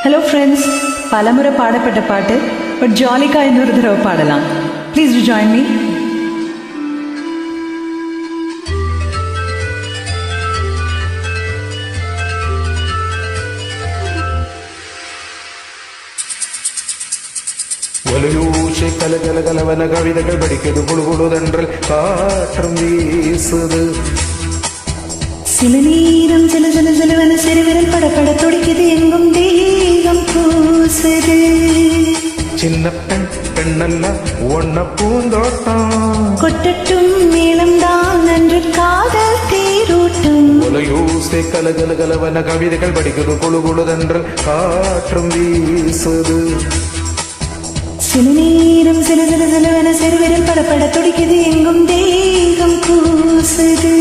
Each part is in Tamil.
ஹலோ ஃப்ரெண்ட்ஸ், பலமுறை பாடப்பட்ட பாட்டு, பட் ஜாலிக்கா இன்னொரு தடவை பாடலாம். Please to join me. ஒலியூசை கலகல கலவன கவிதைகள் படிக்கிறது, குழுகுழுதென்றல் காற்றும் வீசுது. சில நேரம் சில சில சிலவன சிறுவிரல் படப்பட துடிக்குது, எங்கும் தேகம் பூசுது. சின்ன பெண் பெண்ணல்ல ஒன்ன பூந்தோட்டம், கொட்டட்டும் மேளம் தான் நன்று காதல் தேரோட்டம். ஒலியூசை கலகல கலவன கவிதைகள் படிக்கிறது, குழுகுழுதென்றல் காற்றும் வீசுது. சில நேரம் சில சில சிலவன சிறுவிரல் படப்பட துடிக்குது, எங்கும் தேகம் பூசுது.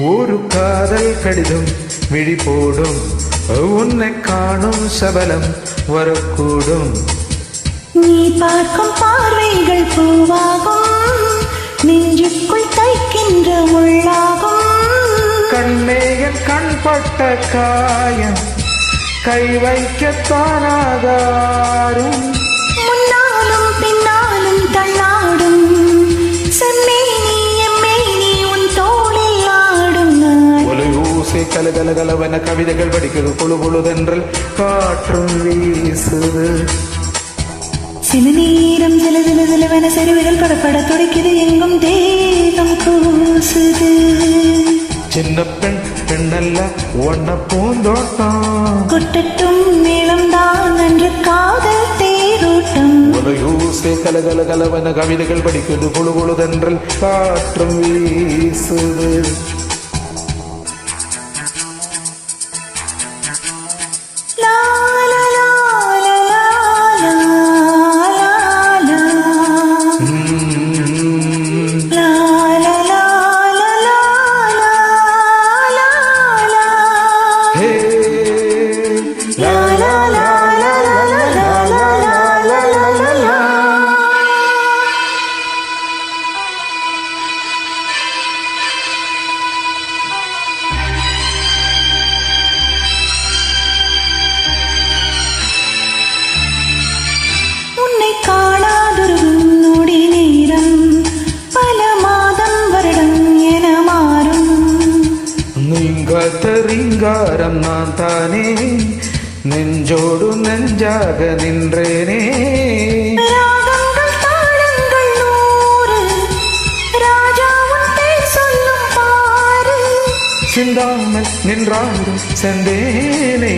ஒரு காதல் கடிதம் விழி போடும், உன்னை காணும் சபலம் வரக்கூடும். நீ பார்க்கும் பார்வைகள் பூவாகும், நெஞ்சுக்குள் தைக்கின்ற உள்ளாகும். கண்மேயன் கண்பட்ட காயம் கை வைக்கத்தானாகாரும். முன்னாலும் பின்னாலும் தள்ளாடும் செம்மேனி எம்மேனி உன் தோளில் ஆடும் நாள். ஒலியூசை கலகல கலவன கவிதைகள் படிக்கிறது, குழு குழுதென்றல் காற்றும் வீசுது. சில நேரம் சில சில சிலவன சிறுவிரல் படப்பட துடிக்குது, எங்கும் தேகம் கூசுது. சின்ன பெண் பெண்ணல்ல ஒன்ன பூந்தோட்டம், கொட்டட்டும் மேளம் தான் நன்று காதல் தேரோட்டம். ஒலியூசை கலகல கலவன கவிதைகள் படிக்கிறது, குழு குழுதென்றல் காற்றும் வீசுது. ரீங்காரம் நான் தானே, நெஞ்சோடு நெஞ்சாக நின்றேனே. சிந்தாமல் நின்றாடும் செந்தேனே,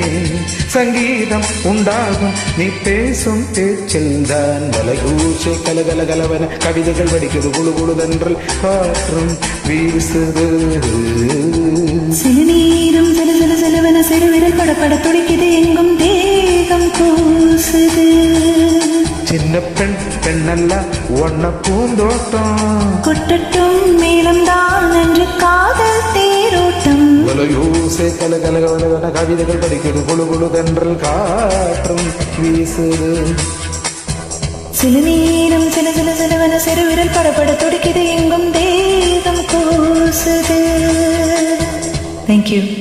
சங்கீதம் உண்டாகும் நீ பேசும் பேச்சில்தான். வலையூசை கலகல கலவன கவிதைகள் படிக்கிறது, குழு குழுதென்றல் காற்றும் வீசுது. சில நேரம் சில சில சிலவன சிறுவிரல் படப்பட துடிக்குது, எங்கும் தேகம் கூசுது. சின்ன பெண் பெண்ணல்ல ஒன்ன பூந்தோட்டம், கொட்டட்டும் மேளம் தான் நன்று காதல் தேரோட்டம். ஒலியூசை கலகல கலவன கவிதைகள் படிக்கிறது, குழு குழுதென்றல் காற்றும் வீசுது. சில நேரம் சில சில சிலவன சிறுவிரல் படப்பட துடிக்குது, எங்கும் தேகம் கூசுது. Thank you.